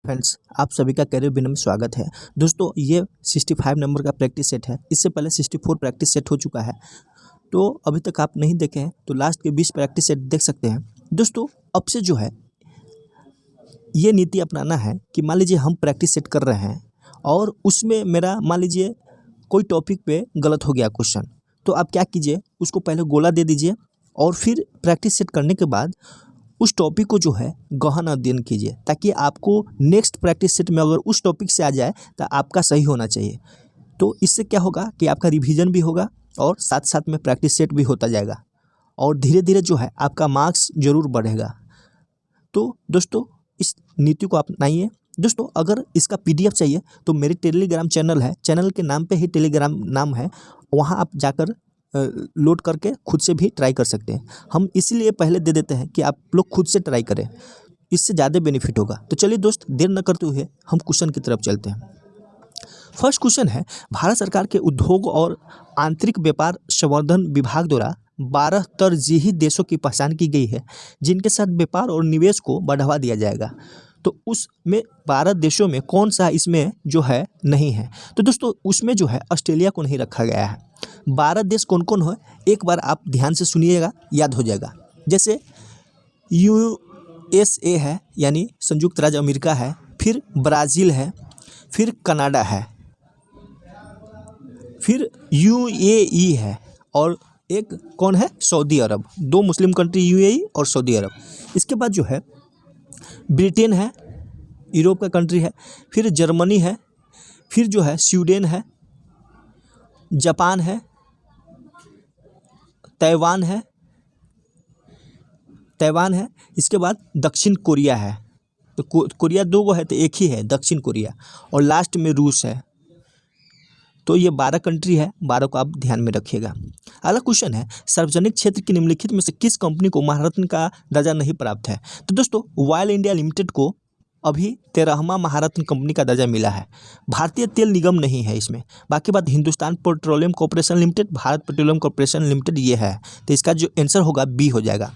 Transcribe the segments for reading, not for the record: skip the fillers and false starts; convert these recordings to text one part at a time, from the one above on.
Friends, आप सभी का करियर बिना में स्वागत है। दोस्तों, ये 65 नंबर का प्रैक्टिस सेट है। इससे पहले 64 प्रैक्टिस सेट हो चुका है। तो अभी तक आप नहीं देखे हैं तो लास्ट के 20 प्रैक्टिस सेट देख सकते हैं। दोस्तों, अब से जो है ये नीति अपनाना है कि मान लीजिए हम प्रैक्टिस सेट कर रहे हैं और उसमें मेरा मान लीजिए कोई टॉपिक पे गलत हो गया क्वेश्चन, तो आप क्या कीजिए, उसको पहले गोला दे दीजिए और फिर प्रैक्टिस सेट करने के बाद उस टॉपिक को जो है गहन अध्ययन कीजिए, ताकि आपको नेक्स्ट प्रैक्टिस सेट में अगर उस टॉपिक से आ जाए तो आपका सही होना चाहिए। तो इससे क्या होगा कि आपका रिवीजन भी होगा और साथ साथ में प्रैक्टिस सेट भी होता जाएगा और धीरे धीरे जो है आपका मार्क्स ज़रूर बढ़ेगा। तो दोस्तों, इस नीति को अपनाइए। दोस्तों, अगर इसका PDF चाहिए तो मेरी टेलीग्राम चैनल है, चैनल के नाम पे ही टेलीग्राम नाम है, वहाँ आप जाकर लोड करके खुद से भी ट्राई कर सकते हैं। हम इसीलिए पहले दे देते हैं कि आप लोग खुद से ट्राई करें, इससे ज़्यादा बेनिफिट होगा। तो चलिए दोस्त, देर न करते हुए हम क्वेश्चन की तरफ चलते हैं। फर्स्ट क्वेश्चन है, भारत सरकार के उद्योग और आंतरिक व्यापार संवर्धन विभाग द्वारा 12 तरजीही देशों की पहचान की गई है जिनके साथ व्यापार और निवेश को बढ़ावा दिया जाएगा। तो उसमें 12 देशों में कौन सा इसमें जो है नहीं है? तो दोस्तों, उसमें जो है ऑस्ट्रेलिया को नहीं रखा गया है। 12 देश कौन कौन है, एक बार आप ध्यान से सुनिएगा, याद हो जाएगा। जैसे USA है, यानी संयुक्त राज्य अमेरिका है, फिर ब्राज़ील है, फिर कनाडा है, फिर UAE है और एक कौन है, सऊदी अरब। 2 मुस्लिम कंट्री UAE और सऊदी अरब। इसके बाद जो है ब्रिटेन है, यूरोप का कंट्री है, फिर जर्मनी है, फिर जो है स्वीडन है, जापान है, ताइवान है, इसके बाद दक्षिण कोरिया है। तो कोरिया 2 गो है तो एक ही है दक्षिण कोरिया, और लास्ट में रूस है। तो ये 12 कंट्री है, 12 को आप ध्यान में रखिएगा। अगला क्वेश्चन है, सार्वजनिक क्षेत्र की निम्नलिखित में से किस कंपनी को महारत्न का दर्जा नहीं प्राप्त है? तो दोस्तों, ऑयल इंडिया लिमिटेड को अभी 13वां महारत्न कंपनी का दर्जा मिला है। भारतीय तेल निगम नहीं है इसमें। बाकी बात Hindustan petroleum corporation limited, Bharat petroleum corporation limited ये है। तो इसका जो आंसर होगा B हो जाएगा।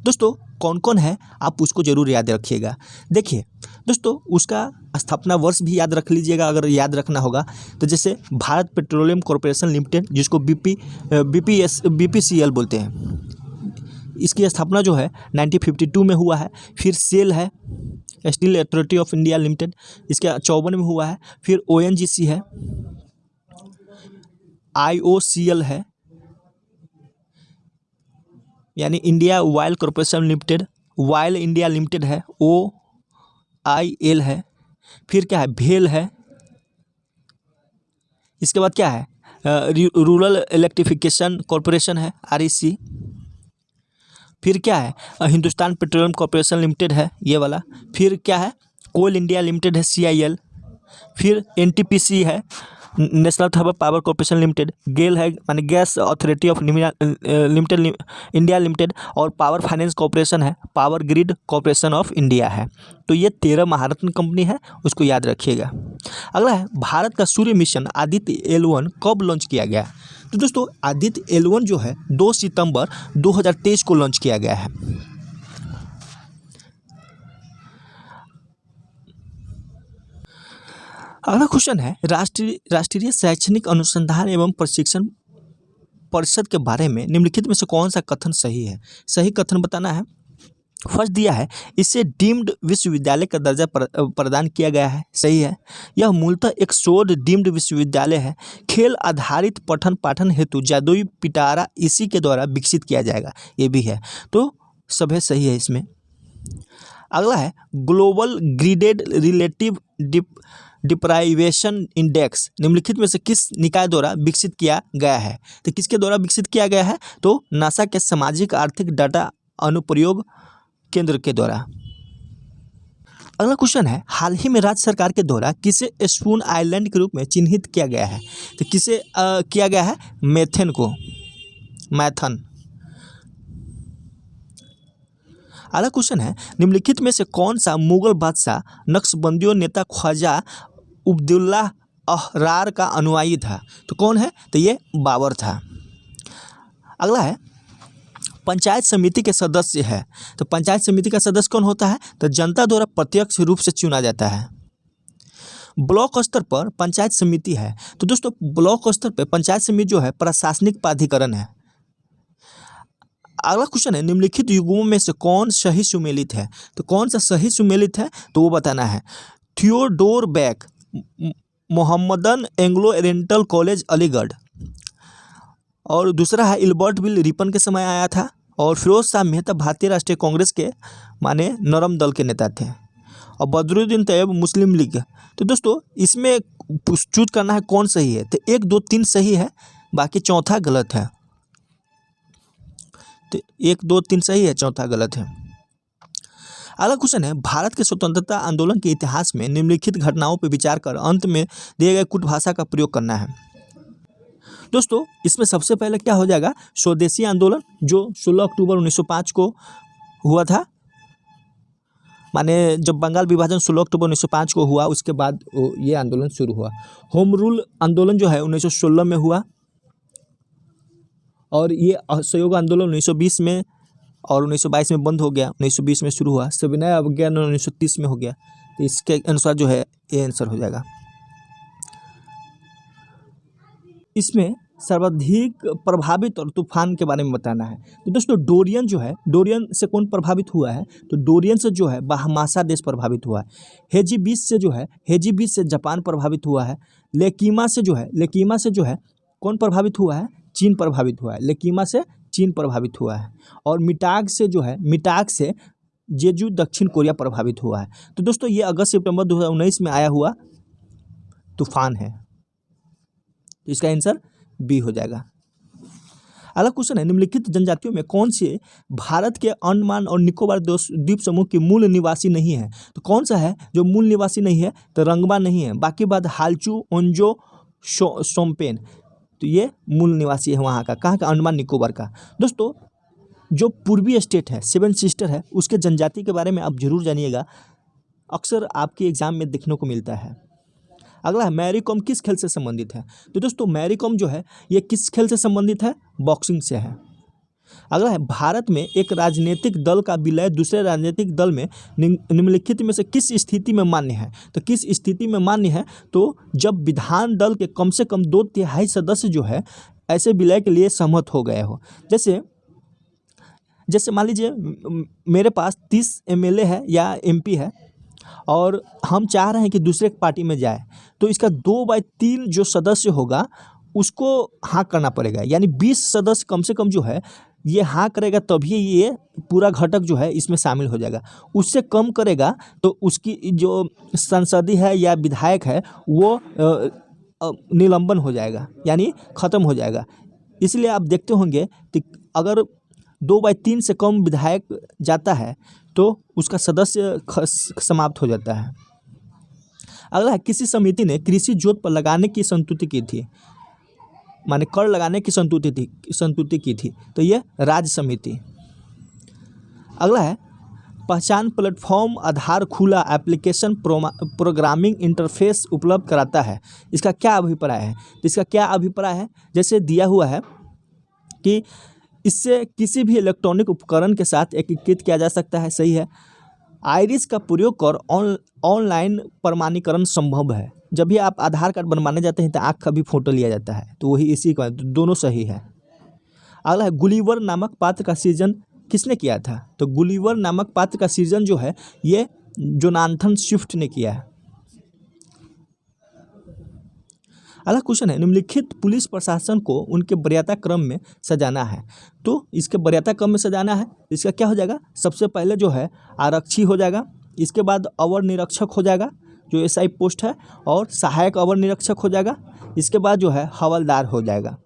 दोस्तों, कौन कौन है आप उसको ज़रूर याद रखिएगा। देखिए दोस्तों, उसका स्थापना वर्ष भी याद रख लीजिएगा अगर याद रखना होगा। तो जैसे भारत पेट्रोलियम कॉर्पोरेशन लिमिटेड, जिसको BPCL बोलते हैं, इसकी स्थापना जो है 1952 में हुआ है। फिर सेल है, steel authority of India limited, इसके 54 में हुआ है। फिर ONGC है, IOCL है, यानी India oil corporation limited, oil India Limited है, OIL है। फिर क्या है, भेल है। इसके बाद क्या है, रूरल इलेक्ट्रिफिकेशन कॉर्पोरेशन है, REC। फिर क्या है, हिंदुस्तान पेट्रोलियम कॉर्पोरेशन लिमिटेड है ये वाला। फिर क्या है, कोल इंडिया लिमिटेड है, CIL। फिर NTPC है, National Thermal Power Corporation Limited. GAIL है, माने Gas Authority of Limited India Limited. और पावर फाइनेंस कॉर्पोरेशन है, Power Grid Corporation of India है। तो ये 13 महारत्न कंपनी है, उसको याद रखिएगा। अगला है, भारत का सूर्य मिशन आदित्य L1 कब लॉन्च किया गया? तो दोस्तों, आदित्य L1 जो है 2 सितंबर 2023 को लॉन्च किया गया है। अगला क्वेश्चन है, राष्ट्रीय शैक्षणिक अनुसंधान एवं प्रशिक्षण परिषद के बारे में निम्नलिखित में से कौन सा कथन सही है? सही कथन बताना है। फर्स्ट दिया है, इससे डीम्ड विश्वविद्यालय का दर्जा प्रदान किया गया है, सही है। यह मूलतः एक शोध डीम्ड विश्वविद्यालय है। खेल आधारित पठन पाठन हेतु जादुई पिटारा इसी के द्वारा विकसित किया जाएगा, ये भी है। तो सभी सही है इसमें। अगला है, ग्लोबल ग्रीडेड रिलेटिव डिप्राइवेशन इंडेक्स निम्नलिखित में से किस निकाय द्वारा विकसित किया गया है? तो किसके द्वारा विकसित किया गया है? तो नासा के सामाजिक आर्थिक डाटा अनुप्रयोग केंद्र के द्वारा। अगला क्वेश्चन है, हाल ही में राज्य सरकार के द्वारा किसे स्पून आइलैंड के रूप में चिन्हित किया गया है? तो किसे किया गया है? मैथन को, मैथन। अगला क्वेश्चन है, निम्नलिखित में से कौन सा मुगल बादशाह नक्शबंदियों नेता ख्वाजा उबैदुल्लाह अहरार का अनुयायी था? तो कौन है? तो ये बाबर था। अगला है, पंचायत समिति के सदस्य है। तो पंचायत समिति का सदस्य कौन होता है? तो जनता द्वारा प्रत्यक्ष रूप से चुना जाता है। ब्लॉक स्तर पर पंचायत समिति है। तो दोस्तों ब्लॉक स्तर पर पंचायत समिति जो है प्रशासनिक प्राधिकरण है। अगला क्वेश्चन है, निम्नलिखित युग्मों में से कौन सही सुमेलित है? तो कौन सा सही सुमेलित है तो वो बताना है। Theodore back, Mohammedan Anglo oriental college Aligarh, और दूसरा है इल्बर्ट बिल रिपन के समय आया था, और फिरोज शाह मेहता भारतीय राष्ट्रीय कांग्रेस के माने नरम दल के नेता थे, और बदरुद्दीन तैयब मुस्लिम लीग। तो दोस्तों इसमें चूज करना है कौन सही है। तो 1, 2, 3 सही है, बाकी चौथा गलत है। तो 1, 2, 3 सही है, चौथा गलत है। अगला क्वेश्चन है, भारत के स्वतंत्रता आंदोलन के इतिहास में निम्नलिखित घटनाओं पर विचार कर अंत में दिए गए कुट भाषा का प्रयोग करना है। दोस्तों इसमें सबसे पहले क्या हो जाएगा, स्वदेशी आंदोलन जो 16 अक्टूबर 1905 को हुआ था, माने जब बंगाल विभाजन 16 अक्टूबर 1905 को हुआ, उसके बाद ये आंदोलन शुरू हुआ। होम रूल आंदोलन जो है 1916 में हुआ, और ये असहयोग आंदोलन 1920 में और 1922 में बंद हो गया, 1920 में शुरू हुआ। सविनय अवज्ञा 1930 में हो गया। तो इसके अनुसार जो है ये आंसर हो जाएगा। इसमें सर्वाधिक प्रभावित और तूफान के बारे में बताना है। तो दोस्तों डोरियन जो है, डोरियन से कौन प्रभावित हुआ है? तो डोरियन से जो है बाहमासा देश प्रभावित हुआ है। हेजीबीस से जो है, हेजीबीस से जापान प्रभावित हुआ है। लेकीमा से जो है कौन प्रभावित हुआ है? चीन प्रभावित हुआ है। लेकीमा से चीन प्रभावित हुआ है। और मिटाग से जेजू दक्षिण कोरिया प्रभावित हुआ है। तो दोस्तों ये अगस्त सितंबर 2019 में आया हुआ तूफान है। तो इसका आंसर बी हो जाएगा। अगला क्वेश्चन है, निम्नलिखित जनजातियों में कौन से भारत के अंडमान और निकोबार द्वीप समूह के मूल निवासी नहीं है? तो कौन सा है जो मूल निवासी नहीं है? तो रंगबा नहीं है, बाकी बाद हालचू, ओंजो, सोमपेन, तो ये मूल निवासी है वहाँ का। कहाँ का? अंडमान निकोबार का। दोस्तों जो पूर्वी स्टेट है, 7 सिस्टर है, उसके जनजाति के बारे में आप जरूर जानिएगा, अक्सर आपके एग्जाम में देखने को मिलता है। अगला है, मैरी कॉम किस खेल से संबंधित है? तो दोस्तों मैरी कॉम जो है ये किस खेल से संबंधित है? बॉक्सिंग से है। अगला है, भारत में एक राजनीतिक दल का विलय दूसरे राजनीतिक दल में निम्नलिखित में से किस स्थिति में मान्य है? तो किस स्थिति में मान्य है? तो जब विधान दल के कम से कम 2/3 सदस्य जो है ऐसे विलय के लिए सहमत हो गए हो। जैसे मान लीजिए मेरे पास 30 MLA है या MP है, और हम चाह रहे हैं कि दूसरे पार्टी में जाए, तो इसका 2/3 जो सदस्य होगा उसको हाँ करना पड़ेगा। यानी 20 सदस्य कम से कम जो है ये हाँ करेगा, तभी ये पूरा घटक जो है इसमें शामिल हो जाएगा। उससे कम करेगा तो उसकी जो संसदीय है या विधायक है वो निलंबन हो जाएगा, यानी ख़त्म हो जाएगा। इसलिए आप देखते होंगे कि अगर 2/3 से कम विधायक जाता है तो उसका सदस्य समाप्त हो जाता है। अगला है, किसी समिति ने कृषि जोत पर लगाने की संस्तुति की थी, माने कर लगाने की संस्तुति की थी, तो ये राज्य समिति। अगला है, पहचान प्लेटफॉर्म आधार खुला एप्लीकेशन प्रोग्रामिंग इंटरफेस उपलब्ध कराता है, इसका क्या अभिप्राय है? तो इसका क्या अभिप्राय है, जैसे दिया हुआ है कि इससे किसी भी इलेक्ट्रॉनिक उपकरण के साथ एकीकृत किया जा सकता है। सही है। आइरिस का प्रयोग कर ऑनलाइन प्रमाणीकरण संभव है। जब भी आप आधार कार्ड बनवाने जाते हैं तो आँख का भी फोटो लिया जाता है, तो वही इसी का, दोनों सही है। अगला है, गुलिवर नामक पात्र का सृजन किसने किया था? तो गुलिवर नामक पात्र का सृजन जो है ये जोनाथन स्विफ्ट ने किया है। अगला क्वेश्चन है, निम्नलिखित पुलिस प्रशासन को उनके वरीयता क्रम में सजाना है। तो इसके वरीयता क्रम में सजाना है, इसका क्या हो जाएगा? सबसे पहले जो है आरक्षी हो जाएगा, इसके बाद अवर निरीक्षक हो जाएगा जो SI पोस्ट है, और सहायक अवर निरीक्षक हो जाएगा, इसके बाद जो है हवलदार हो जाएगा,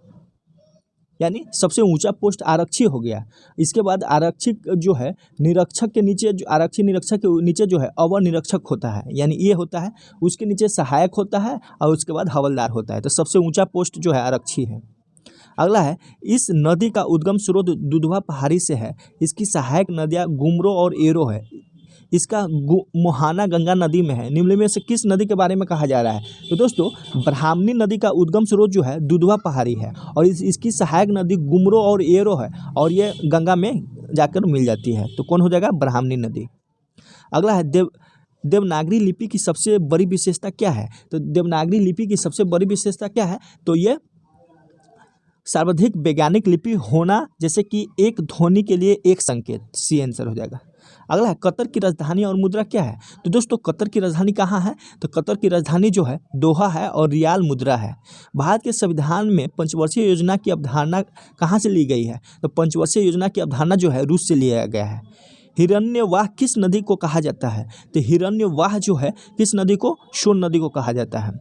यानी सबसे ऊंचा पोस्ट आरक्षी हो गया। इसके बाद आरक्षक जो है निरीक्षक के नीचे, जो आरक्षी निरीक्षक के नीचे जो है अवर निरीक्षक होता है, यानी ये होता है, उसके नीचे सहायक होता है, और उसके बाद हवलदार होता है। तो सबसे ऊंचा पोस्ट जो है आरक्षी है। अगला है, इस नदी का उद्गम स्रोत दुधवा पहाड़ी से है, इसकी सहायक नदियाँ गुमरो और एरो है। इसका मोहाना गंगा नदी में है। निम्न में से किस नदी के बारे में कहा जा रहा है? तो दोस्तों ब्राह्मणी नदी का उद्गम स्रोत जो है दुधवा पहाड़ी है और इसकी सहायक नदी गुमरो और एरो है और ये गंगा में जाकर मिल जाती है। तो कौन हो जाएगा? ब्राह्मणी नदी। अगला है देवनागरी लिपि की सबसे बड़ी विशेषता क्या है? तो देवनागरी लिपि की सबसे बड़ी विशेषता क्या है? तो ये सर्वाधिक वैज्ञानिक लिपि होना, जैसे कि एक ध्वनि के लिए एक संकेत, सी आंसर हो जाएगा। अगला है कतर की राजधानी और मुद्रा क्या है? तो दोस्तों कतर की राजधानी कहाँ है? तो कतर की राजधानी जो है दोहा है और रियाल मुद्रा है। भारत के संविधान में पंचवर्षीय योजना की अवधारणा कहाँ से ली गई है? तो पंचवर्षीय योजना की अवधारणा जो है रूस से लिया गया है। हिरण्यवाह किस नदी को कहा जाता है? तो हिरण्यवाह जो है किस नदी को? सोन नदी को कहा जाता है।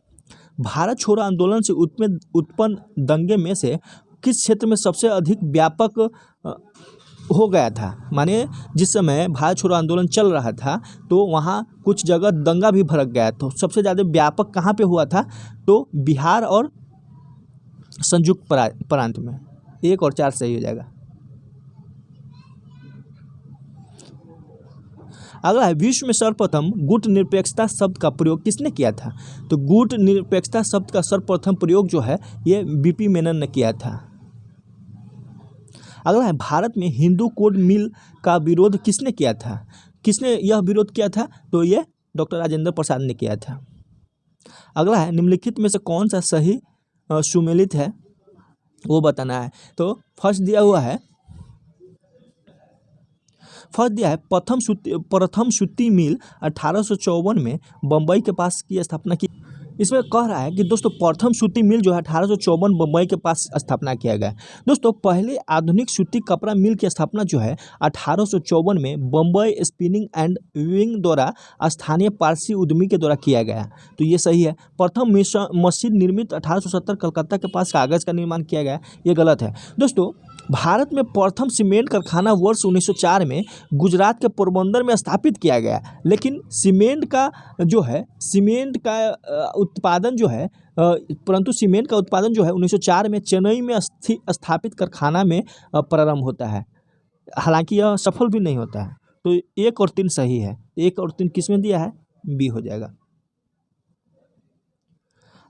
भारत छोड़ो आंदोलन से उत्पन्न दंगे में से किस क्षेत्र में सबसे अधिक व्यापक हो गया था? माने जिस समय भारत छोड़ो आंदोलन चल रहा था तो वहाँ कुछ जगह दंगा भी भड़क गया। तो सबसे ज़्यादा व्यापक कहाँ पे हुआ था? तो बिहार और संयुक्त प्रांत में। 1 और 4 सही हो जाएगा। अगला है विश्व में सर्वप्रथम गुट निरपेक्षता शब्द का प्रयोग किसने किया था? तो गुट निरपेक्षता शब्द का सर्वप्रथम प्रयोग जो है ये बीपी मेनन ने किया था। अगला है भारत में हिंदू कोड मिल का विरोध किसने किया था? किसने यह विरोध किया था? तो ये डॉक्टर राजेंद्र प्रसाद ने किया था। अगला है निम्नलिखित में से कौन सा सही सुमेलित है वो बताना है। तो फर्स्ट दिया है प्रथम सूती मिल 1854 में बम्बई के पास की स्थापना की। इसमें कह रहा है कि दोस्तों प्रथम सूती मिल जो है 1854 बम्बई के पास स्थापना किया गया। दोस्तों पहले आधुनिक सूती कपड़ा मिल की स्थापना जो है 1854 में बम्बई स्पिनिंग एंड वीविंग द्वारा स्थानीय पारसी उद्यमी के द्वारा किया गया। तो ये सही है। प्रथम मशीन निर्मित 1870 कलकत्ता के पास कागज़ का निर्माण किया गया, ये गलत है। दोस्तों भारत में प्रथम सीमेंट कारखाना वर्ष 1904 में गुजरात के पोरबंदर में स्थापित किया गया, लेकिन सीमेंट का उत्पादन जो है 1904 में चेन्नई में स्थापित कारखाना में प्रारंभ होता है। हालांकि यह सफल भी नहीं होता है। तो 1 और 3 सही है। 1 और 3 किस में दिया है? बी हो जाएगा।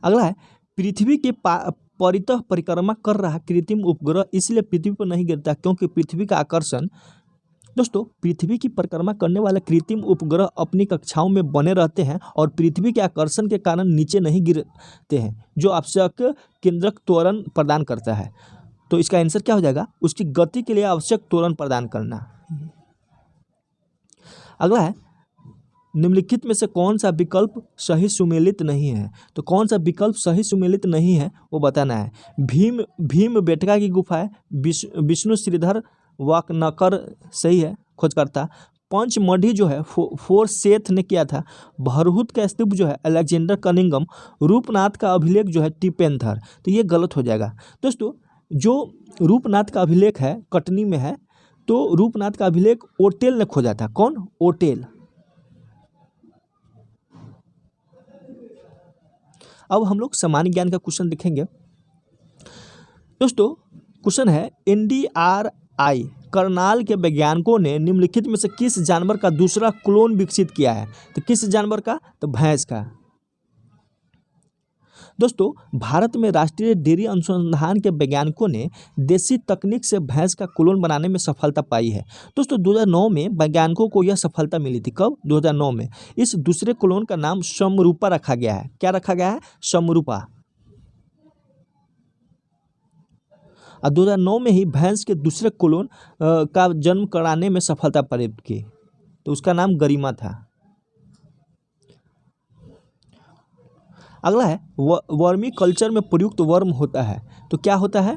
अगला है पृथ्वी के परितः परिक्रमा कर रहा कृत्रिम उपग्रह इसलिए पृथ्वी पर नहीं गिरता क्योंकि पृथ्वी का आकर्षण। दोस्तों पृथ्वी की परिक्रमा करने वाले कृत्रिम उपग्रह अपनी कक्षाओं में बने रहते हैं और पृथ्वी के आकर्षण के कारण नीचे नहीं गिरते हैं, जो आवश्यक केंद्रक त्वरण प्रदान करता है। तो इसका आंसर क्या हो जाएगा? उसकी गति के लिए आवश्यक त्वरण प्रदान करना। अगला है निम्नलिखित में से कौन सा विकल्प सही सुमेलित नहीं है? तो कौन सा विकल्प सही सुमेलित नहीं है वो बताना है। भीमबेटका की गुफा, विष्णु श्रीधर वाकनकर सही है खोजकर्ता। पंचमढ़ी जो है फोरसेथ ने किया था। भरहुत का स्तूप जो है अलेक्जेंडर कनिंगम। रूपनाथ का अभिलेख जो है टिपेंथर। तो ये गलत हो जाएगा। दोस्तों जो रूपनाथ का अभिलेख है कटनी में है, तो रूपनाथ का अभिलेख ओटेल ने खोजा था। कौन? ओटेल। अब हम लोग सामान्य ज्ञान का क्वेश्चन देखेंगे। दोस्तों क्वेश्चन है NDRI करनाल के वैज्ञानिकों ने निम्नलिखित में से किस जानवर का दूसरा क्लोन विकसित किया है? तो किस जानवर का? तो भैंस का। दोस्तों भारत में राष्ट्रीय डेयरी अनुसंधान के वैज्ञानिकों ने देसी तकनीक से भैंस का क्लोन बनाने में सफलता पाई है। दोस्तों 2009 में वैज्ञानिकों को यह सफलता मिली थी। कब? 2009 में। इस दूसरे क्लोन का नाम समरूपा रखा गया है। क्या रखा गया है? समरूपा। और 2009 में ही भैंस के दूसरे क्लोन का जन्म कराने में सफलता प्राप्त की, तो उसका नाम गरिमा था। अगला है वर्मी कल्चर में प्रयुक्त वर्म होता है, तो क्या होता है?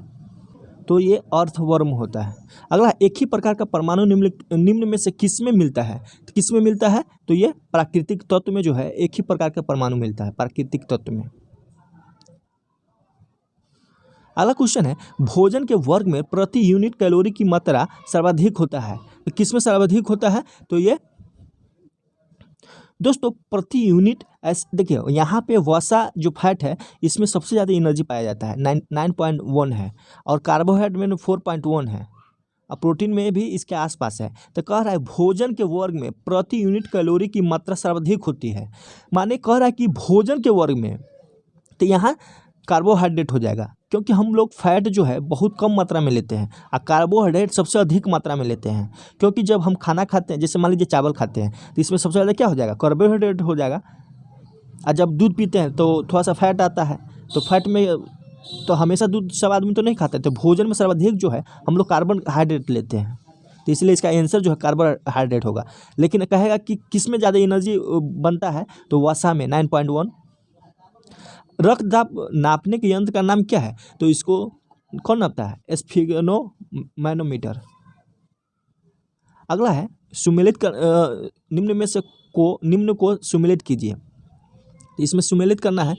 तो ये अर्थवर्म होता है। अगला एक ही प्रकार का परमाणु निम्न में से किस में मिलता है? तो किस में मिलता है? तो ये प्राकृतिक तत्व में जो है एक ही प्रकार का परमाणु मिलता है, प्राकृतिक तत्व में। अगला क्वेश्चन है भोजन के वर्ग में प्रति यूनिट कैलोरी की मात्रा सर्वाधिक होता है, तो किस में सर्वाधिक होता है? तो ये दोस्तों प्रति यूनिट देखिए यहाँ पे वसा जो फैट है इसमें सबसे ज़्यादा एनर्जी पाया जाता है, 9.1 है, और कार्बोहाइड्रेट में 4.1 है। और प्रोटीन में भी इसके आसपास है। तो कह रहा है भोजन के वर्ग में प्रति यूनिट कैलोरी की मात्रा सर्वाधिक होती है। माने कह रहा है कि भोजन के वर्ग में, तो यहाँ कार्बोहाइड्रेट हो जाएगा, क्योंकि हम लोग फैट जो है बहुत कम मात्रा में लेते हैं और कार्बोहाइड्रेट सबसे अधिक मात्रा में लेते हैं। क्योंकि जब हम खाना खाते हैं, जैसे मान लीजिए चावल खाते हैं, तो इसमें सबसे ज़्यादा क्या हो जाएगा, कार्बोहाइड्रेट हो जाएगा। और जब दूध पीते हैं तो थोड़ा सा फैट आता है, तो फैट में तो हमेशा दूध सब आदमी तो नहीं खाते, तो भोजन में सर्वाधिक जो है हम लोग कार्बोहाइड्रेट लेते हैं, तो इसलिए इसका आंसर जो है कार्बोहाइड्रेट होगा। लेकिन कहेगा कि किस में ज़्यादा एनर्जी बनता है, तो वसा में 9.1। रक्तदाब नापने के यंत्र का नाम क्या है, तो इसको कौन नापता है, स्फिग्नोमैनोमीटर। अगला है सुमेलित कर निम्न में से निम्न को सुमेलित कीजिए। तो इसमें सुमेलित करना है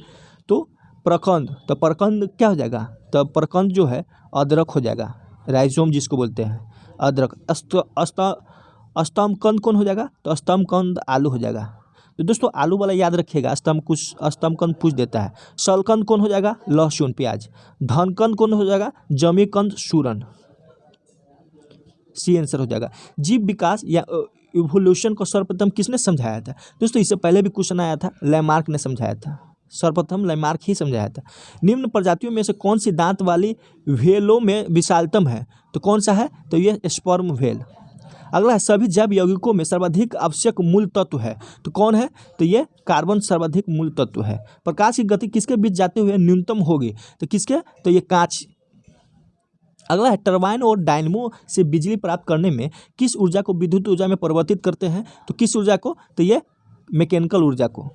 तो प्रकंद, तो प्रकंद क्या हो जाएगा, तो प्रकंद जो है अदरक हो जाएगा, राइजोम जिसको बोलते हैं अदरक। स्तंभकंद कौन हो जाएगा, तो स्तंभकंद आलू हो जाएगा। तो दोस्तों आलू वाला याद रखिएगा, स्तंभकंद पूछ देता है। शलकंद कौन हो जाएगा, लहसुन प्याज। धनकंद कौन हो जाएगा, जमीकंद सूरन। सी आंसर हो जाएगा। जीव विकास या इवोल्यूशन को सर्वप्रथम किसने समझाया था, दोस्तों इससे पहले भी क्वेश्चन आया था, लैमार्क ने समझाया था, सर्वप्रथम लैमार्क ही समझाया था। निम्न प्रजातियों में से कौन सी दांत वाली व्हेलों में विशालतम है, तो कौन सा है, तो ये स्पर्म व्हेल। अगला है सभी जैव यौगिकों में सर्वाधिक आवश्यक मूल तत्व है, तो कौन है, तो ये कार्बन सर्वाधिक मूल तत्व है। प्रकाश की गति किसके बीच जाते हुए न्यूनतम होगी, तो किसके, तो ये कांच। अगला है टरबाइन और डायनमो से बिजली प्राप्त करने में किस ऊर्जा को विद्युत ऊर्जा में परिवर्तित करते हैं, तो किस ऊर्जा को, तो ये मैकेनिकल ऊर्जा को।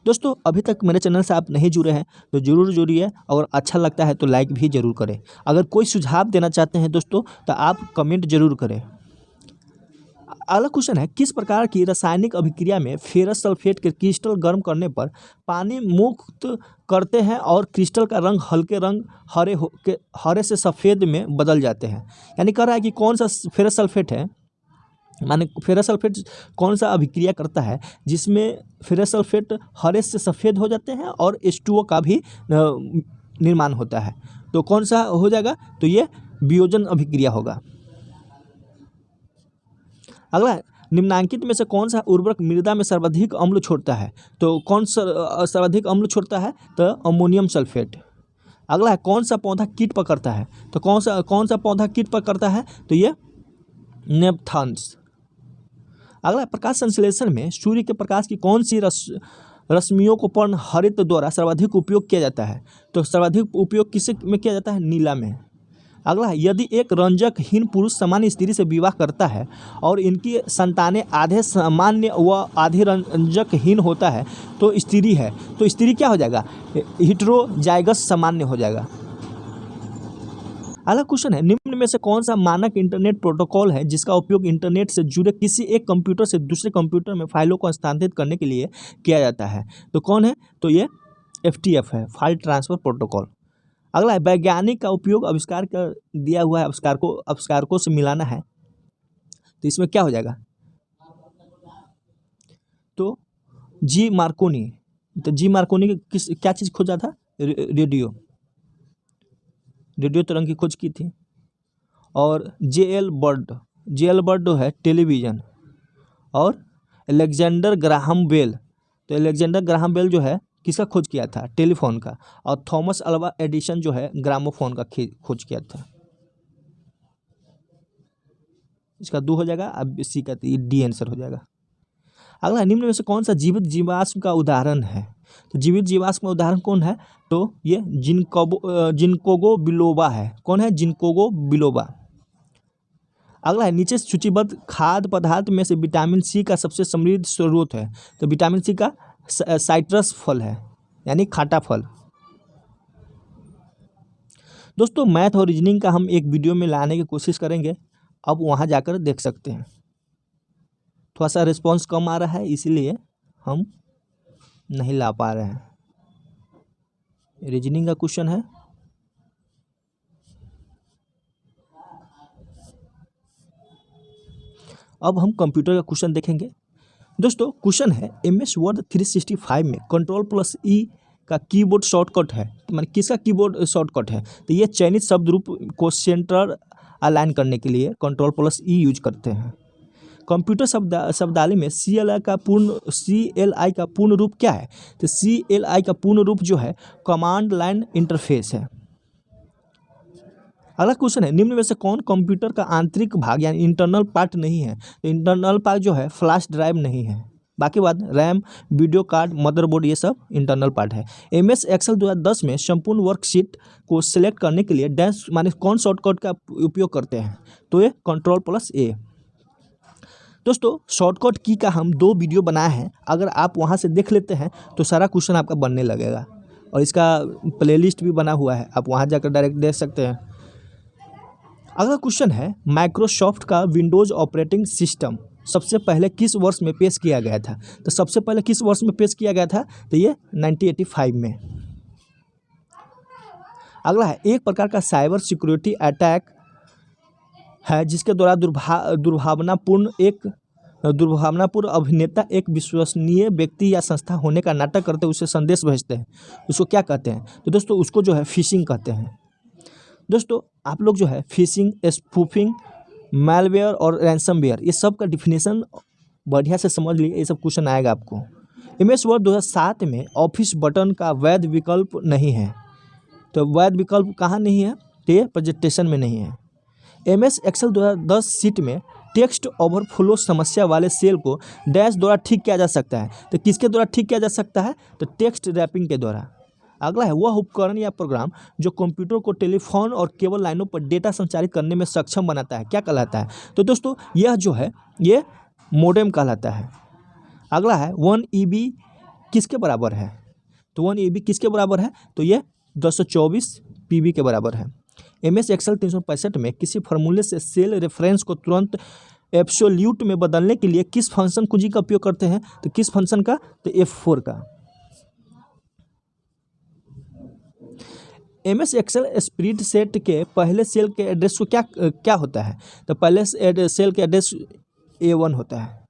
दोस्तों अभी तक मेरे चैनल से आप नहीं जुड़े हैं तो जरूर जुड़िए, और अच्छा लगता है तो लाइक भी जरूर करें। अगर कोई सुझाव देना चाहते हैं दोस्तों तो आप कमेंट जरूर करें। अगला क्वेश्चन है किस प्रकार की रासायनिक अभिक्रिया में फेरस सल्फेट के क्रिस्टल गर्म करने पर पानी मुक्त करते हैं और क्रिस्टल का रंग हल्के रंग हरे से सफ़ेद में बदल जाते हैं। यानी कह रहा है कि कौन सा फेरस सल्फेट है, माने फेरस सल्फेट कौन सा अभिक्रिया करता है जिसमें फेरस सल्फेट हरे से सफ़ेद हो जाते हैं और H2O का भी निर्माण होता है, तो कौन सा हो जाएगा, तो ये वियोजन अभिक्रिया होगा। अगला निम्नांकित में से कौन सा उर्वरक मृदा में सर्वाधिक अम्ल छोड़ता है, तो कौन सा सर्वाधिक अम्ल छोड़ता है, तो अमोनियम सल्फेट। अगला है कौन सा पौधा कीट पकड़ता है, तो कौन सा पौधा कीट पकड़ता है, तो ये नेपथान्स। अगला प्रकाश संश्लेषण में सूर्य के प्रकाश की कौन सी रश्मियों को पर्ण हरित द्वारा सर्वाधिक उपयोग किया जाता है, तो सर्वाधिक उपयोग किसे में किया जाता है, नीला में। अगला है यदि एक रंजकहीन पुरुष सामान्य स्त्री से विवाह करता है और इनकी संतानें आधे सामान्य व आधे रंजकहीन होता है तो स्त्री है, तो स्त्री क्या हो जाएगा, हेटेरोजाइगस सामान्य हो जाएगा। अगला क्वेश्चन है निम्न में से कौन सा मानक इंटरनेट प्रोटोकॉल है जिसका उपयोग इंटरनेट से जुड़े किसी एक कंप्यूटर से दूसरे कंप्यूटर में फाइलों को हस्तांतरित करने के लिए किया जाता है, तो कौन है, तो ये FTP है, फाइल ट्रांसफर प्रोटोकॉल। अगला है वैज्ञानिक का उपयोग आविष्कार कर दिया हुआ है आविष्कारकों से मिलाना है, तो इसमें क्या हो जाएगा, तो जी मार्कोनी। तो जी मार्कोनी क्या चीज़ खोजा था, रेडियो तरंग की खोज की थी। और JL बर्ड है टेलीविज़न। और अलेक्जेंडर ग्राहम बेल, तो अलेक्जेंडर ग्राहम बेल जो है किसका खोज किया था, टेलीफोन का। और थॉमस अल्वा एडिसन जो है ग्रामोफोन का खोज किया था। इसका 2 हो जाएगा, अब सी का D आंसर हो जाएगा। अगला निम्न में से कौन सा जीवित जीवाश्म का उदाहरण है, तो जीवित जीवाश्म का उदाहरण कौन है, तो ये जिनकोगो बिलोबा है। कौन है, जिनकोगो बिलोबा। अगला है नीचे सूचीबद्ध खाद्य पदार्थ में से विटामिन C का सबसे समृद्ध स्रोत है, तो विटामिन C का साइट्रस फल है, यानी खाटा फल। दोस्तों मैथ और रीजनिंग का हम एक वीडियो में लाने की कोशिश करेंगे, अब वहाँ जाकर देख सकते हैं। थोड़ा सा रिस्पांस कम आ रहा है इसलिए हम नहीं ला पा रहे हैं। रीजनिंग का क्वेश्चन है, अब हम कंप्यूटर का क्वेश्चन देखेंगे। दोस्तों क्वेश्चन है MS Word 365 में Ctrl+E का कीबोर्ड शॉर्टकट है, तो माने किसका कीबोर्ड शॉर्टकट है, तो ये चयनित शब्द रूप को सेंटर अलाइन करने के लिए Ctrl+E यूज करते हैं। कंप्यूटर शब्दावली में CLI का पूर्ण रूप क्या है? तो CLI का पूर्ण रूप जो है कमांड लाइन इंटरफेस है। अगला क्वेश्चन है, निम्न में से कौन कंप्यूटर का आंतरिक भाग यानी इंटरनल पार्ट नहीं है? तो इंटरनल पार्ट जो है फ्लैश ड्राइव नहीं है, बाकी बात रैम, वीडियो कार्ड, मदरबोर्ड ये सब इंटरनल पार्ट है। MS एक्सेल 2010 में संपूर्ण वर्कशीट को सिलेक्ट करने के लिए डैश माने कौन शॉर्टकट का उपयोग करते हैं? तो ये Ctrl+A। दोस्तों शॉर्टकट की का हम 2 वीडियो बनाए हैं, अगर आप वहाँ से देख लेते हैं तो सारा क्वेश्चन आपका बनने लगेगा, और इसका प्लेलिस्ट भी बना हुआ है, आप वहाँ जाकर डायरेक्ट देख सकते हैं। अगला क्वेश्चन है, माइक्रोसॉफ्ट का विंडोज ऑपरेटिंग सिस्टम सबसे पहले किस वर्ष में पेश किया गया था? तो सबसे पहले किस वर्ष में पेश किया गया था? तो ये 1985 में। अगला है, एक प्रकार का साइबर सिक्योरिटी अटैक है जिसके द्वारा दुर्भावनापूर्ण अभिनेता एक विश्वसनीय व्यक्ति या संस्था होने का नाटक करते उसे संदेश भेजते हैं, उसको क्या कहते हैं? तो दोस्तों उसको जो है फिशिंग कहते हैं। दोस्तों आप लोग जो है फिशिंग, स्पूफिंग, मैलवेयर और रैंसमवेयर ये सब का डिफिनेशन बढ़िया से समझ लिए, ये सब क्वेश्चन आएगा आपको। MS वर्ड 2007 में ऑफिस बटन का वैध विकल्प नहीं है। तो वैध विकल्प कहाँ नहीं है? तो ये प्रेजेंटेशन में नहीं है। MS एक्सेल 2010 सीट में टेक्स्ट ओवरफ्लो समस्या वाले सेल को डैश द्वारा ठीक किया जा सकता है। तो किसके द्वारा ठीक किया जा सकता है? तो टेक्स्ट रैपिंग के द्वारा। अगला है, वह उपकरण या प्रोग्राम जो कंप्यूटर को टेलीफोन और केबल लाइनों पर डेटा संचारित करने में सक्षम बनाता है, क्या कहलाता है? तो दोस्तों यह जो है ये मोडेम कहलाता है। अगला है, 1 EB किसके बराबर है? तो 1 EB किसके बराबर है? तो ये 224 PB के बराबर है। MS एक्सेल 365 में किसी फार्मूले से सेल रेफरेंस को तुरंत एब्सोल्यूट में बदलने के लिए किस फंक्शन कुंजी का उपयोग करते हैं? तो किस फंक्शन का? तो F4 का। MS एक्सेल स्प्रेडशीट के पहले सेल के एड्रेस को क्या होता है? तो पहले सेल के एड्रेस A1 होता है।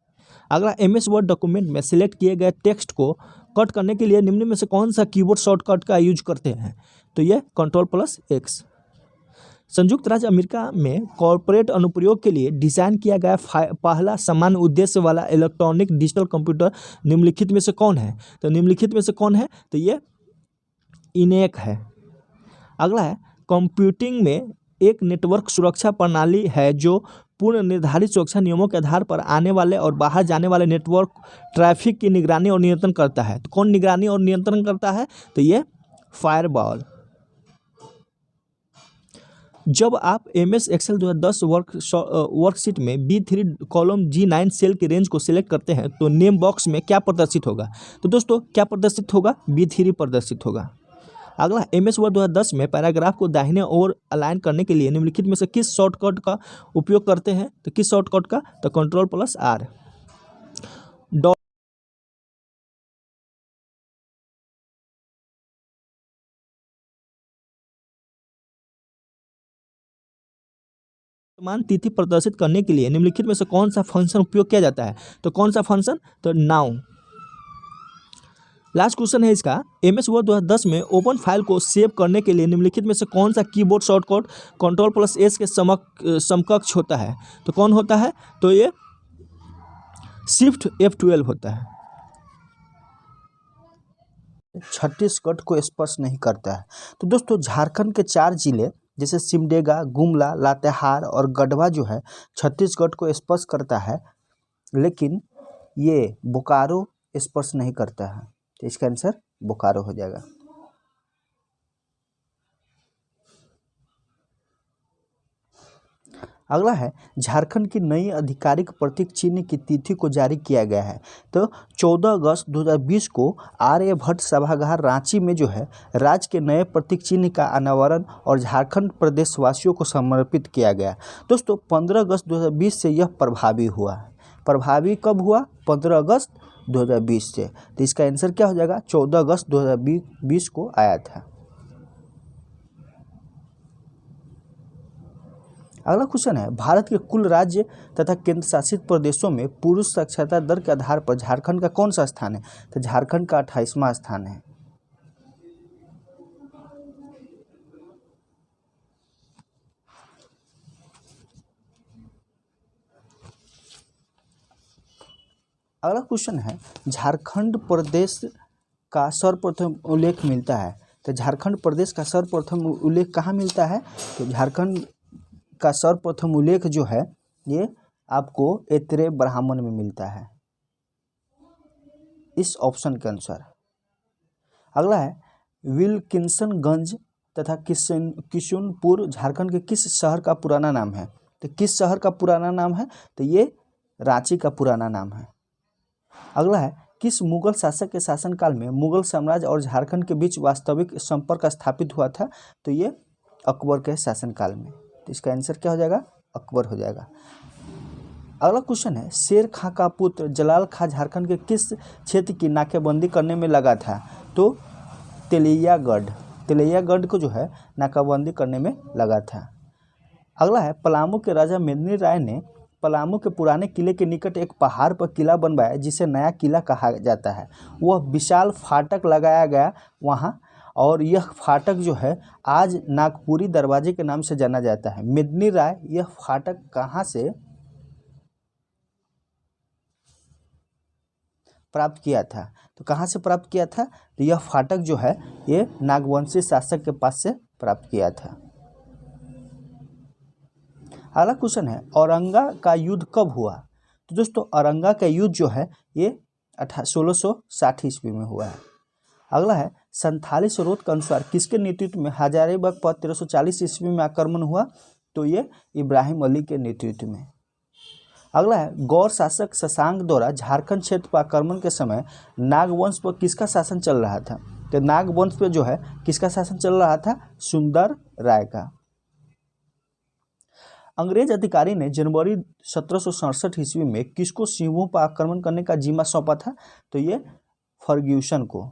अगला, MS वर्ड डॉक्यूमेंट में सिलेक्ट किए गए टेक्स्ट को कट करने के लिए निम्न में से कौन सा कीबोर्ड शॉर्टकट का यूज करते हैं? तो ये Ctrl+X। संयुक्त राज्य अमेरिका में कॉर्पोरेट अनुप्रयोग के लिए डिज़ाइन किया गया पहला समान उद्देश्य वाला इलेक्ट्रॉनिक डिजिटल कंप्यूटर निम्नलिखित में से कौन है? तो निम्नलिखित में से कौन है? तो ये ENIAC है। अगला है, कंप्यूटिंग में एक नेटवर्क सुरक्षा प्रणाली है जो पूर्ण निर्धारित सुरक्षा नियमों के आधार पर आने वाले और बाहर जाने वाले नेटवर्क ट्रैफिक की निगरानी और नियंत्रण करता है। तो कौन निगरानी और नियंत्रण करता है? तो ये फायरवॉल। जब आप MS एक्सेल 2010 वर्कशीट में B3 कॉलम G9 सेल की रेंज को सिलेक्ट करते हैं तो नेम बॉक्स में क्या प्रदर्शित होगा? तो दोस्तों क्या प्रदर्शित होगा? B3 प्रदर्शित होगा। अगला, MS वर्ड 2010 में पैराग्राफ को दाहिने ओर अलाइन करने के लिए निम्नलिखित में से किस शॉर्टकट का उपयोग करते हैं? तो किस शॉर्टकट का? तो Ctrl+R। वर्तमान तिथि प्रदर्शित करने के लिए निम्नलिखित में से कौन सा फंक्शन उपयोग किया जाता है? तो कौन सा फंक्शन? तो नाउ। लास्ट क्वेश्चन है इसका, MS वर्ड 2010 में ओपन फाइल को सेव करने के लिए निम्नलिखित में से कौन सा कीबोर्ड शॉर्टकट Ctrl+S के समकक्ष होता है? तो कौन होता है? तो ये Shift F12 होता है। छत्तीसगढ़ को स्पर्श नहीं करता है। तो दोस्तों झारखंड के 4 जिले जैसे सिमडेगा, गुमला, लातेहार और गढ़वा जो है छत्तीसगढ़ को स्पर्श करता है, लेकिन ये बोकारो स्पर्श नहीं करता है। तो इसका आंसर बोकारो हो जाएगा। अगला है, झारखंड की नई आधिकारिक प्रतीक चिन्ह की तिथि को जारी किया गया है। तो 14 अगस्त 2020 को आर्यभट्ट सभागार रांची में जो है राज्य के नए प्रतीक चिन्ह का अनावरण और झारखंड प्रदेशवासियों को समर्पित किया गया। दोस्तों 15 अगस्त 2020 से यह प्रभावी हुआ है। प्रभावी कब हुआ? 15 अगस्त 2020 से। तो इसका आंसर क्या हो जाएगा? 14 अगस्त 2020 को आया था। अगला क्वेश्चन है, भारत के कुल राज्य तथा केंद्र शासित प्रदेशों में पुरुष साक्षरता दर के आधार पर झारखंड का कौन सा स्थान है? तो झारखंड का 28वां स्थान है। अगला क्वेश्चन है झारखंड प्रदेश का सर्वप्रथम उल्लेख मिलता है। तो झारखंड प्रदेश का सर्वप्रथम उल्लेख कहाँ मिलता है? तो झारखंड का सर्वप्रथम उल्लेख जो है ये आपको एत्रे ब्राह्मण में मिलता है, इस ऑप्शन के अनुसार। अगला है विल्किंसनगंज तथा किशुनपुर झारखंड के किस शहर का पुराना नाम है? तो किस शहर का पुराना नाम है? तो ये रांची का पुराना नाम है। अगला है किस मुगल शासक के शासनकाल में मुगल साम्राज्य और झारखंड के बीच वास्तविक संपर्क स्थापित हुआ था? तो ये अकबर के शासनकाल में। तो इसका आंसर क्या हो जाएगा? अकबर हो जाएगा। अगला क्वेश्चन है शेर खां का पुत्र जलाल खां झारखंड के किस क्षेत्र की नाकेबंदी करने में लगा था? तो तेलैयागढ़ को जो है नाकाबंदी करने में लगा था। अगला है पलामू के राजा मेदिनी राय ने पलामू के पुराने किले के निकट एक पहाड़ पर किला बनवाया जिसे नया किला कहा जाता है। वह विशाल फाटक लगाया गया वहाँ, और यह फाटक जो है आज नागपुरी दरवाजे के नाम से जाना जाता है। मेदिनी राय यह फाटक कहाँ से प्राप्त किया था? तो कहाँ से प्राप्त किया था? तो यह फाटक जो है ये नागवंशी शासक के पास से प्राप्त किया था। अगला क्वेश्चन है औरंगा का युद्ध कब हुआ? तो दोस्तों औरंगा का युद्ध जो है ये 1660 ईस्वी में हुआ है। अगला है संथाली स्रोत के अनुसार किसके नेतृत्व में हजारीबाग पर 1340 ईस्वी में आक्रमण हुआ? तो ये इब्राहिम अली के नेतृत्व में। अगला है गौर शासक शशांक द्वारा झारखंड क्षेत्र पर आक्रमण के समय नागवंश पर किसका शासन चल रहा था? तो नागवंश पर जो है किसका शासन चल रहा था? सुंदर राय का। अंग्रेज अधिकारी ने जनवरी 1767 ईस्वी में किसको सिंहों पर आक्रमण करने का जिम्मा सौंपा था? तो ये फर्ग्यूसन को।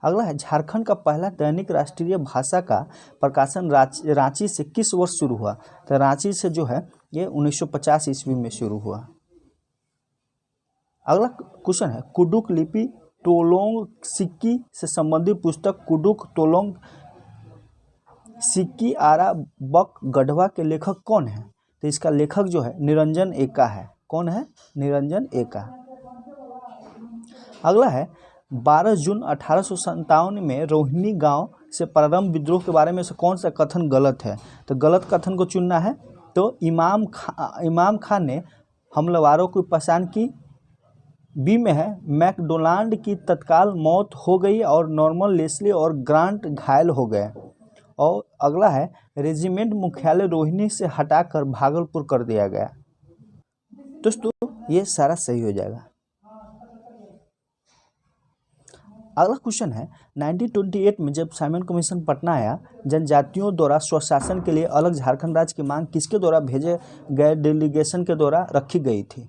अगला है झारखंड का पहला दैनिक राष्ट्रीय भाषा का प्रकाशन रांची से किस वर्ष शुरू हुआ? तो रांची से जो है ये 1950 ईस्वी में शुरू हुआ। अगला क्वेश्चन है कुडुख लिपि टोलोंग सिक्की से संबंधित पुस्तक कुडुख टोलोंग सिक्की आरा बक गढ़वा के लेखक कौन है? तो इसका लेखक जो है निरंजन एका है। कौन है? निरंजन एका। अगला है 12 जून 1857 में रोहिणी गांव से प्रारंभ विद्रोह के बारे में से कौन सा कथन गलत है? तो गलत कथन को चुनना है। तो इमाम खान ने हमलावरों की पहचान की। बी में है मैकडोनाल्ड की तत्काल मौत हो गई और नॉर्मन लेस्ली और ग्रांट घायल हो गए। और अगला है रेजिमेंट मुख्यालय रोहिणी से हटाकर भागलपुर कर दिया गया। दोस्तों ये सारा सही हो जाएगा। अगला क्वेश्चन है 1928 में जब साइमन कमीशन पटना आया, जनजातियों द्वारा स्वशासन के लिए अलग झारखंड राज्य की मांग किसके द्वारा भेजे गए डेलीगेशन के द्वारा रखी गई थी?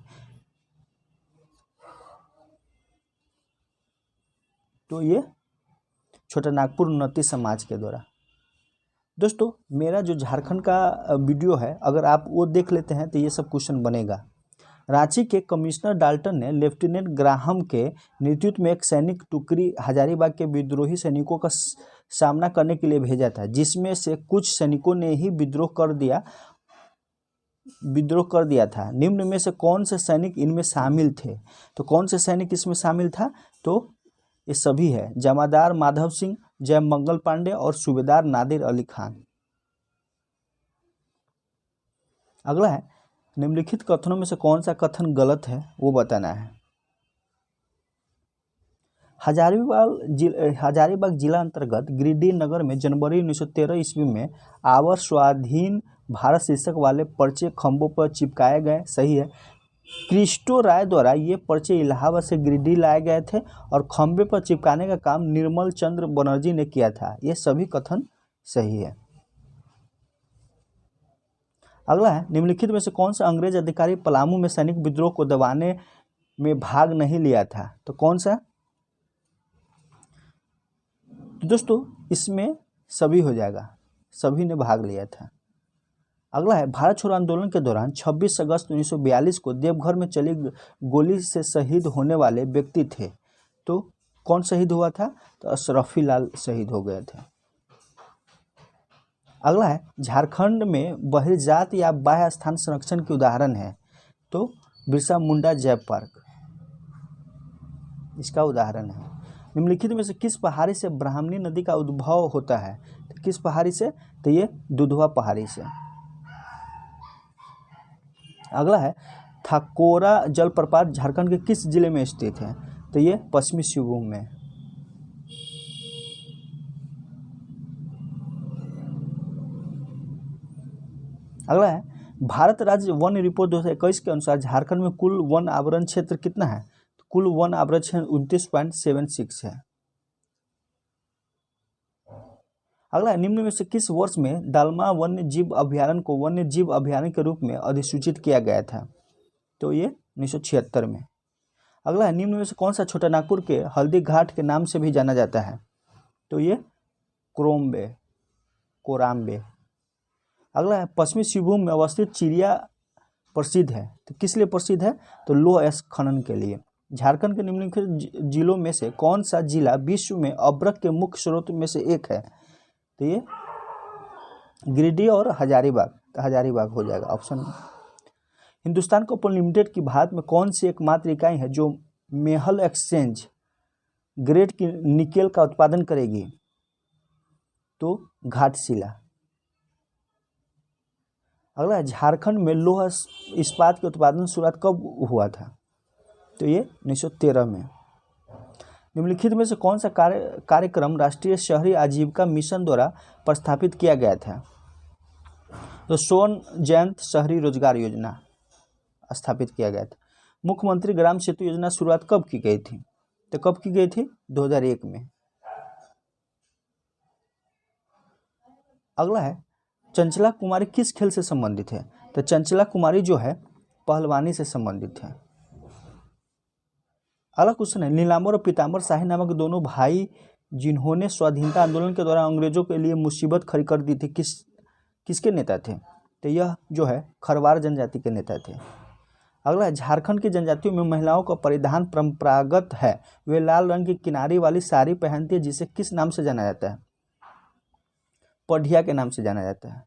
तो ये छोटा नागपुर उन्नति समाज के द्वारा। दोस्तों मेरा जो झारखंड का वीडियो है अगर आप वो देख लेते हैं तो ये सब क्वेश्चन बनेगा। रांची के कमिश्नर डाल्टन ने लेफ्टिनेंट ग्राहम के नेतृत्व में एक सैनिक टुकड़ी हजारीबाग के विद्रोही सैनिकों का सामना करने के लिए भेजा था, जिसमें से कुछ सैनिकों ने ही विद्रोह कर दिया था। निम्न में से कौन से सैनिक इनमें शामिल थे? तो कौन से सैनिक इसमें शामिल था? तो ये सभी है जमादार माधव सिंह, जय मंगल पांडे और सूबेदार नादिर अली खान। अगला है निम्नलिखित कथनों में से कौन सा कथन गलत है वो बताना है। हजारीबाग जिला अंतर्गत गिरिडीह नगर में जनवरी 1913 ईस्वी में आवर स्वाधीन भारत शीर्षक वाले पर्चे खंभों पर चिपकाए गए। सही है। क्रिस्टो राय द्वारा ये पर्चे इलाहाबाद से गिरिडीह लाए गए थे और खंभे पर चिपकाने का काम निर्मल चंद्र बनर्जी ने किया था। ये सभी कथन सही है। अगला है निम्नलिखित में से कौन सा अंग्रेज अधिकारी पलामू में सैनिक विद्रोह को दबाने में भाग नहीं लिया था? तो कौन सा? तो दोस्तों इसमें सभी हो जाएगा, सभी ने भाग लिया था। अगला है भारत छोड़ो आंदोलन के दौरान 26 अगस्त 1942 को देवघर में चली गोली से शहीद होने वाले व्यक्ति थे। तो कौन शहीद हुआ था? तो अशरफी लाल शहीद हो गए थे। अगला है झारखंड में बहिर्जात या बाह्य स्थान संरक्षण के उदाहरण है। तो बिरसा मुंडा जैव पार्क इसका उदाहरण है। निम्नलिखित में से किस पहाड़ी से ब्राह्मणी नदी का उद्भव होता है? तो किस पहाड़ी से? तो ये दुधवा पहाड़ी से। अगला है थाकोरा जलप्रपात झारखंड के किस जिले में स्थित है? तो ये पश्चिमी सिंहभूम में। अगला है भारत राज्य वन रिपोर्ट 2021 के अनुसार झारखंड में कुल वन आवरण क्षेत्र कितना है? तो कुल वन आवरण क्षेत्र 29.76 है। अगला है निम्न में से किस वर्ष में दालमा वन्य जीव अभ्यारण्य को वन्य जीव अभ्यारण्य के रूप में अधिसूचित किया गया था? तो ये 1976 में। अगला है निम्न में से कौन सा छोटा नागपुर के हल्दी घाट के नाम से भी जाना जाता है? तो ये कोराम्बे। अगला है पश्चिमी सिंहभूम में अवस्थित चिड़िया प्रसिद्ध है, तो किस लिए प्रसिद्ध है? तो लौह खनन के लिए। झारखंड के निम्नलिखित जिलों में से कौन सा जिला विश्व में अभ्रक के मुख्य स्रोत में से एक है? तो ये गिरिडीह और हजारीबाग हो जाएगा ऑप्शन। हिंदुस्तान कॉपर लिमिटेड की भारत में कौन सी एकमात्र इकाई है जो मेहल एक्सचेंज ग्रेड की निकेल का उत्पादन करेगी? तो घाटशिला। अगला है झारखंड में लौह इस्पात के उत्पादन शुरुआत कब हुआ था? तो ये 1913 में। निम्नलिखित में से कौन सा कार्यक्रम राष्ट्रीय शहरी आजीविका मिशन द्वारा प्रस्थापित किया गया था? तो स्वर्ण जयंत शहरी रोजगार योजना स्थापित किया गया था। मुख्यमंत्री ग्राम सेतु योजना शुरुआत कब की गई थी? तो कब की गई थी? 2001 में। अगला है चंचला कुमारी किस खेल से संबंधित है? तो चंचला कुमारी जो है पहलवानी से संबंधित है। अगला क्वेश्चन है नीलांबर और पीतांबर शाही नामक दोनों भाई जिन्होंने स्वाधीनता आंदोलन के दौरान अंग्रेजों के लिए मुसीबत खड़ी कर दी थी किसके नेता थे? तो यह जो है खरवार जनजाति के नेता थे। अगला है झारखंड की जनजातियों में महिलाओं का परिधान परंपरागत है, वे लाल रंग की किनारी वाली साड़ी पहनती है जिसे किस नाम से जाना जाता है? पढ़िया के नाम से जाना जाता है।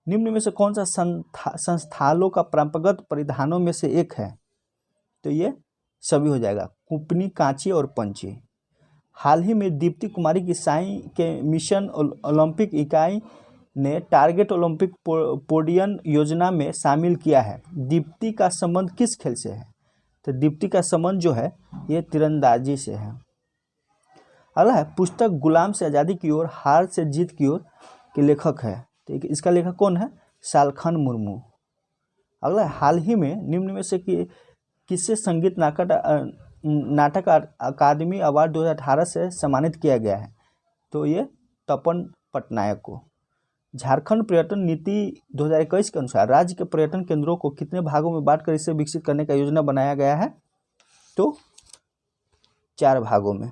निम्न में से कौन सा संस्थालों का परंपरागत परिधानों में से एक है? तो ये सभी हो जाएगा कुपनी, कांची और पंची। हाल ही में दीप्ति कुमारी की साई के मिशन ओलंपिक इकाई ने टारगेट ओलंपिक पोडियम योजना में शामिल किया है। दीप्ति का संबंध किस खेल से है? तो दीप्ति का संबंध जो है ये तीरंदाजी से है। अगला है पुस्तक गुलाम से आज़ादी की ओर हार से जीत की ओर के लेखक है, तो इसका लेखक कौन है? सालखन मुर्मू। अगला है हाल ही में निम्न में से किससे संगीत नाटक अकादमी अवार्ड 2018 से सम्मानित किया गया है? तो ये तपन पटनायक को। झारखंड पर्यटन नीति 2021 के अनुसार राज्य के पर्यटन केंद्रों को कितने भागों में बांटकर इसे विकसित करने का योजना बनाया गया है? तो 4 भागों में।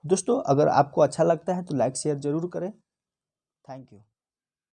दोस्तों अगर आपको अच्छा लगता है तो लाइक शेयर जरूर करें। Thank you.